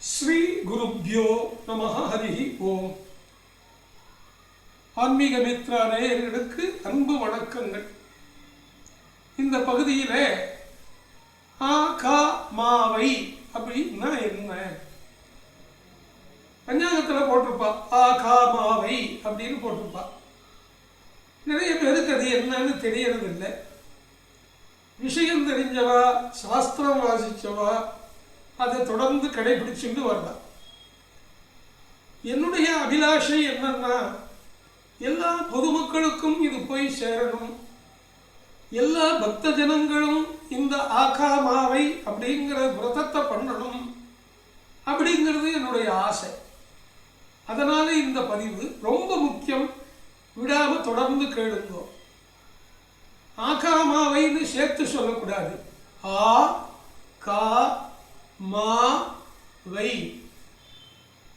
ஸ்ரீ குருப்யோ நம ஹரி ஓம். ஆன்மீக மித்ரா நேயர்களுக்கு அன்பு வணக்கங்கள். இந்த பகுதியில் ஆ கா மாவை அப்படின்னா என்ன பஞ்சாங்கத்தில் போட்டிருப்பா. ஆ கா மாவை அப்படின்னு போட்டிருப்பா. நிறைய பேருக்கு அது என்னன்னு தெரியறதில்லை. விஷயம் தெரிஞ்சவா, சாஸ்திரம் வாசிச்சவா அதை தொடர்ந்து கடைபிடிச்சுட்டு வரலாம். என்னுடைய அபிலாஷை என்னன்னா, எல்லா பொதுமக்களுக்கும் இது போய் சேரணும், எல்லா பக்த ஜனங்களும் இந்த ஆகாமாவை அப்படிங்கிற விரதத்தை பண்ணணும் அப்படிங்கிறது என்னுடைய ஆசை. அதனால இந்த பதிவு ரொம்ப முக்கியம். விடாம தொடர்ந்து கேளுங்க. ஆகாமாவைன்னு சேர்த்து சொல்லக்கூடாது. ஆ கா மா வை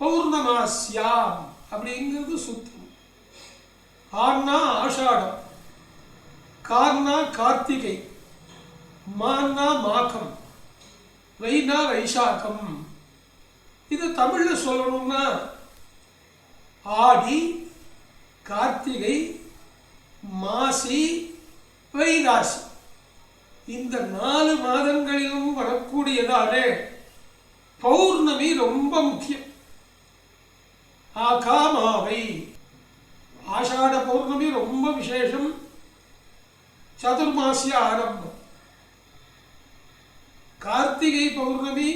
பௌர்ணமாஸ்யாம் அப்படிங்கிறது சுத்தம். ஆன்னா ஆஷாடம், கார்னா கார்த்திகை, மான்னா மாகம், வைனா வைசாகம். இது தமிழ்ல சொல்லணும்னா ஆடி, கார்த்திகை, மாசி, வைகாசி. இந்த 4 மாதங்களிலும் வரக்கூடியதாலே பௌர்ணமி ரொம்ப முக்கியம். ஆகாமாவை ஆஷாட பௌர்ணமி ரொம்ப விசேஷம். சதுர்மாசிய ஆரம்பம். கார்த்திகை பௌர்ணமி,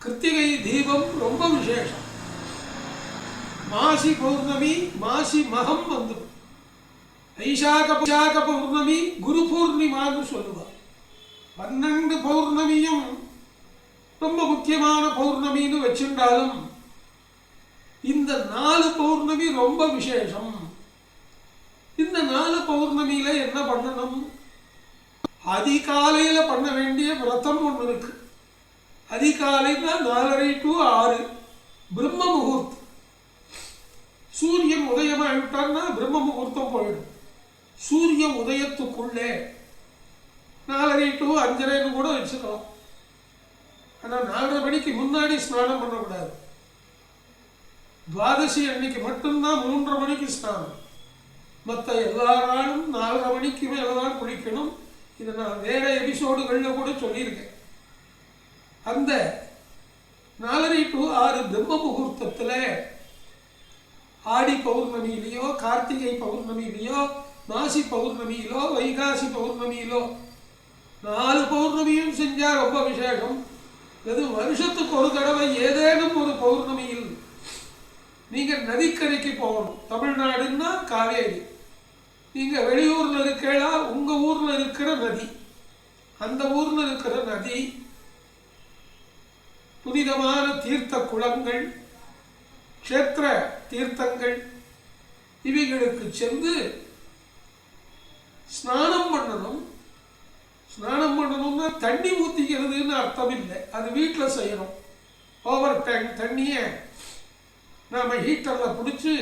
கிருத்திகை தீபம் ரொம்ப விசேஷம். மாசி பௌர்ணமி, மாசி மகம் வந்துடும். வைசாக பௌர்ணமி குரு பூர்ணிமான்னு சொல்லுவார். 12 பௌர்ணமியும் ரொம்ப முக்கியமான பௌர்ணமின்னு வச்சுட்டாலும் இந்த 4 பௌர்ணமி ரொம்ப விசேஷம். இந்த 4 பௌர்ணமியில என்ன பண்ணணும்? அதிகாலையில பண்ண வேண்டிய விரதம் ஒன்று இருக்கு. அதிகாலைன்னா 4:30 to 6 பிரம்ம முகூர்த்தம். சூரியன் உதயமாகிட்டான்னா பிரம்ம முகூர்த்தம் போயிடும். சூரிய உதயத்துக்குள்ளே 4:30 to 5:30 கூட வச்சுக்கலாம். ஆனால் 4:30 மணிக்கு முன்னாடி ஸ்நானம் பண்ணக்கூடாது. துவாதசி அன்னைக்கு மட்டும்தான் 3:30 மணிக்கு ஸ்நானம். மற்ற எல்லா நாளும் 4:30 மணிக்கு மேலதான் குளிக்கணும். இதை நான் வேற எபிசோடுகளில் கூட சொல்லியிருக்கேன். அந்த 4:30 to 6 பிரம்ம முகூர்த்தத்தில் ஆடி பௌர்ணமியிலையோ, கார்த்திகை பௌர்ணமியிலையோ, மாசி பௌர்ணமியிலோ, வைகாசி பௌர்ணமியிலோ 4 பௌர்ணமியும் செஞ்சா ரொம்ப விசேஷம். அது வருஷத்துக்கு ஒரு தடவை ஏதேனும் ஒரு பௌர்ணமியில் நீங்க நதிக்கரைக்கு போகணும். தமிழ்நாடுன்னா காவேரி. நீங்க வெளியூர்ல இருக்கா, உங்க ஊர்ல இருக்கிற நதி, அந்த ஊர்ல இருக்கிற நதி, புனிதமான தீர்த்த குளங்கள், க்ஷேத்திர தீர்த்தங்கள், இவைகளுக்கு சென்று ஸ்நானம் பண்ணணும். ஸ்நானம் பண்ணணும்னா தண்ணி ஊற்றிக்கிறதுன்னு அர்த்தம் இல்லை. அது வீட்டில் செய்யணும். ஓவர் டேங்க் தண்ணியை நாம் ஹீட்டரில் பிடிச்சி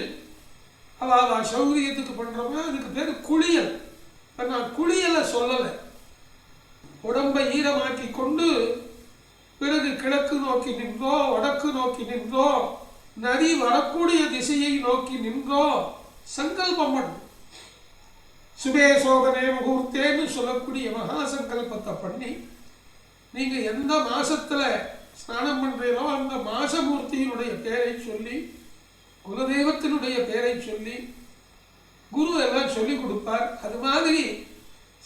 அவள் சௌகரியத்துக்கு பண்ணுறோம்னா அதுக்கு பேர் குளியல். இப்போ நான் குளியலை சொல்லலை. உடம்பை ஈரமாக்கி கொண்டு பிறகு கிழக்கு நோக்கி நின்றோ, வடக்கு நோக்கி நின்றோ, நதி வரக்கூடிய திசையை நோக்கி நின்றோ சங்கல்பம் பண்ணும். சுபே சோபனே முகூர்த்தேன்னு சொல்லக்கூடிய மகா சங்கல்பத்தை பண்ணி நீங்க எந்த மாசத்துல ஸ்நானம் பண்றீங்களோ அந்த மாசமூர்த்தியினுடைய பேரை சொல்லி, குலதெய்வத்தினுடைய பேரை சொல்லி, குரு எல்லாம் சொல்லி கொடுப்பார். அது மாதிரி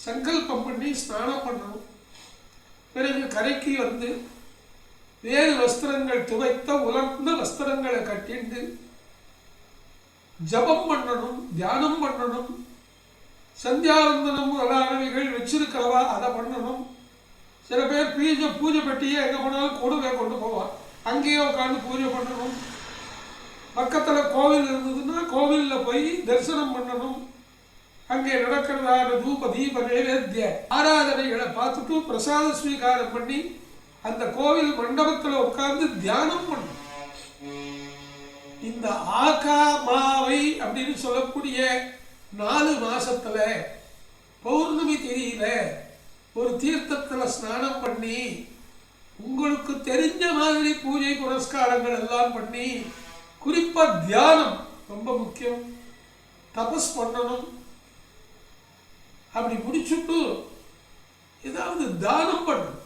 சங்கல்பம் பண்ணி ஸ்நானம் பண்ணணும். பிறகு கரைக்கு வந்து வேறு வஸ்திரங்கள், துவைத்த உலர்ந்த வஸ்திரங்களை கட்டிண்டு ஜபம் பண்ணணும், தியானம் பண்ணணும். சந்தியாவந்தனம் முதலானவைகள் வச்சிருக்கிறவா அதை பண்ணணும். சில பேர் பூஜை பெட்டியே எங்கே போனாலும் கொடுவே கொண்டு போவான். அங்கேயே உட்காந்து பூஜை பண்ணணும். பக்கத்தில் கோவில் இருந்ததுன்னா கோவிலில் போய் தரிசனம் பண்ணணும். அங்கே நடக்கிறதான தூப தீப நைவேத்திய ஆராதனைகளை பார்த்துட்டு பிரசாத ஸ்வீகாரம் பண்ணி அந்த கோவில் மண்டபத்தில் உட்கார்ந்து தியானம் பண்ணணும். இந்த ஆகாமாவை அப்படின்னு சொல்லக்கூடிய 4 மாசத்துல பௌர்ணமி திதியில ஒரு தீர்த்தத்தில் ஸ்நானம் பண்ணி உங்களுக்கு தெரிஞ்ச மாதிரி பூஜை புரஸ்காரங்கள் எல்லாம் பண்ணி, குறிப்பா தியானம் ரொம்ப முக்கியம். தபஸ் பண்ணணும். அப்படி முடிச்சுட்டு ஏதாவது தானம் பண்ணணும்.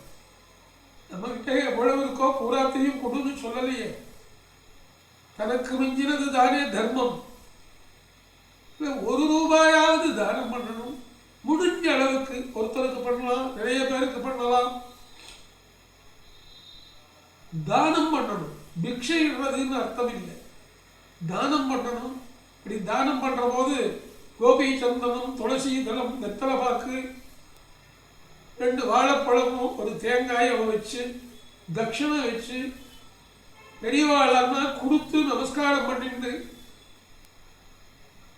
நம்ம கிட்ட எவ்வளவு இருக்கோ பூராத்தையும் கொடுன்னு சொல்லலையே. தனக்கு மிஞ்சினது தானே தர்மம். ஒரு ரூபாயாவது தானம் பண்ணணும். முடிஞ்ச அளவுக்கு ஒருத்தருக்கு பண்ணலாம், நிறைய பேருக்கு பண்ணலாம். தானம் பண்ணணும். பிக்ஷை இடுறதுன்னு அர்த்தம் இல்லை, தானம் பண்ணணும். இப்படி தானம் பண்ற போது கோபி சந்தனம், துளசி தளம், வெத்தலை பாக்கு, 2 வாழைப்பழமும் ஒரு தேங்காயை வச்சு தட்சிணை வச்சு பெரியவாளா கொடுத்து நமஸ்காரம் பண்ணிட்டு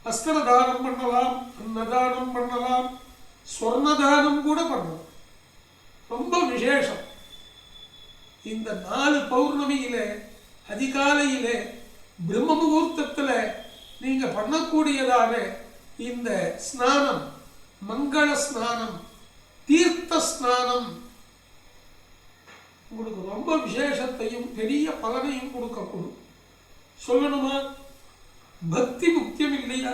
வஸ்திர தானம் பண்ணலாம், அன்னதானம் பண்ணலாம், சொர்ணதானம் கூட பண்ணலாம். ரொம்ப விசேஷம். இந்த 4 பௌர்ணமியில அதிகாலையிலே பிரம்ம முகூர்த்தத்தில் நீங்க பண்ணக்கூடியதான இந்த ஸ்நானம், மங்கள ஸ்நானம், தீர்த்த ஸ்நானம் உங்களுக்கு ரொம்ப விசேஷத்தையும் பெரிய பலனையும் கொடுக்கக்கூடும். சொல்லணுமா? பக்தி முக்கியம் இல்லையா?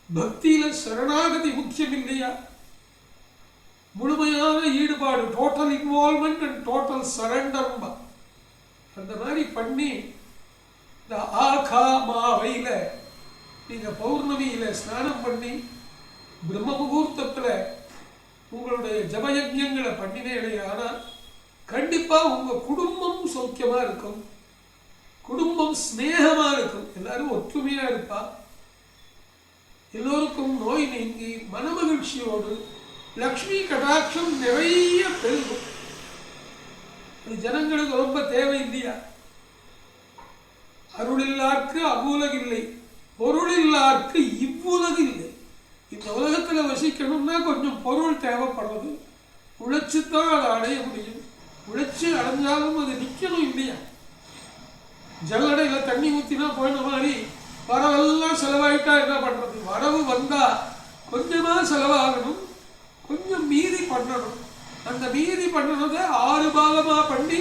பக்தியில சரணாகதி முக்கியம் இல்லையா? முழுமையான ஈடுபாடு, total involvement and total surrender. அந்த மாதிரி பண்ணி இந்த ஆகா மாவையில நீங்க பௌர்ணமியில ஸ்நானம் பண்ணி பிரம்ம முகூர்த்தத்தில் உங்களுடைய ஜபயஜ்யங்களை பண்ணினே. ஆனால் கண்டிப்பா உங்க குடும்பம் சௌக்கியமா இருக்கும், குடும்பம் ஸ்நேகமா இருக்கும், எல்லாரும் ஒற்றுமையா இருப்பா, எல்லோருக்கும் நோய் நீங்கி மனமகிழ்ச்சியோடு லக்ஷ்மி கடாட்சம் நிறைய பெருகும். அது ஜனங்களுக்கு ரொம்ப தேவை இல்லையா? அருளில்லார்க்கு அவ்வுலகில்லை, பொருளில்லார்க்கு இவ்வுலகு இல்லை. இந்த உலகத்துல வசிக்கணும்னா கொஞ்சம் பொருள் தேவைப்படுறது. உழைச்சுதான் அதை அடைய முடியும். உழைச்சு அடைஞ்சாலும் அது நிக்கணும் இல்லையா? ஜல்லடையில தண்ணி ஊத்தினா போயின மாதிரி வரவெல்லாம் செலவாயிட்டா என்ன பண்றது? வரவு வந்தா கொஞ்சமா செலவாகணும், கொஞ்சம் மீதி பண்ணணும். அந்த மீதி பண்ணதை 6 பாகமா பண்ணி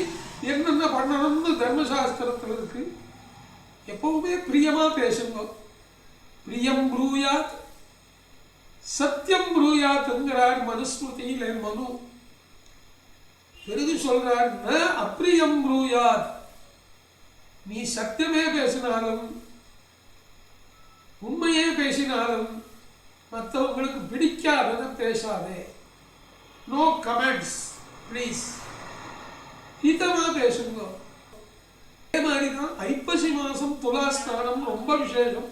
என்னென்ன பண்ணணும்னு தர்மசாஸ்திரத்தில் இருக்கு. எப்பவுமே பிரியமா பேசுங்க. பிரியம் ப்ரூயாத் சத்தியம் ப்ரூயாத்ங்கிறார் மனுஸ்மிருதியில மனு. பிறகு சொல்றார் ந அப்ரியம் ப்ரூயாத். நீ சத்தியமே பேசினாலும் உண்மையே பேசினாலும் மற்றவங்களுக்கு பிடிக்காததை பேசாதே. No comments please. ஹிதமா பேசுங்க. அதே மாதிரிதான் ஐப்பசி மாசம் துலா ஸ்நானம் ரொம்ப விசேஷம்.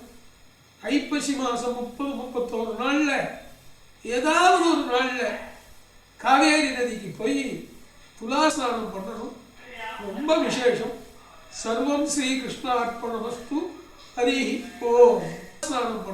ஐப்பசி மாசம் 30-31 நாள்ல ஏதாவது ஒரு நாள்ல காவேரி நதிக்கு போய் துலா ஸ்நானம் பண்ணணும். ரொம்ப விசேஷம். சர்வம் ஸ்ரீ கிருஷ்ணார்ப்பணமஸ்து. ஹரி ஓம். ஸ்நானம்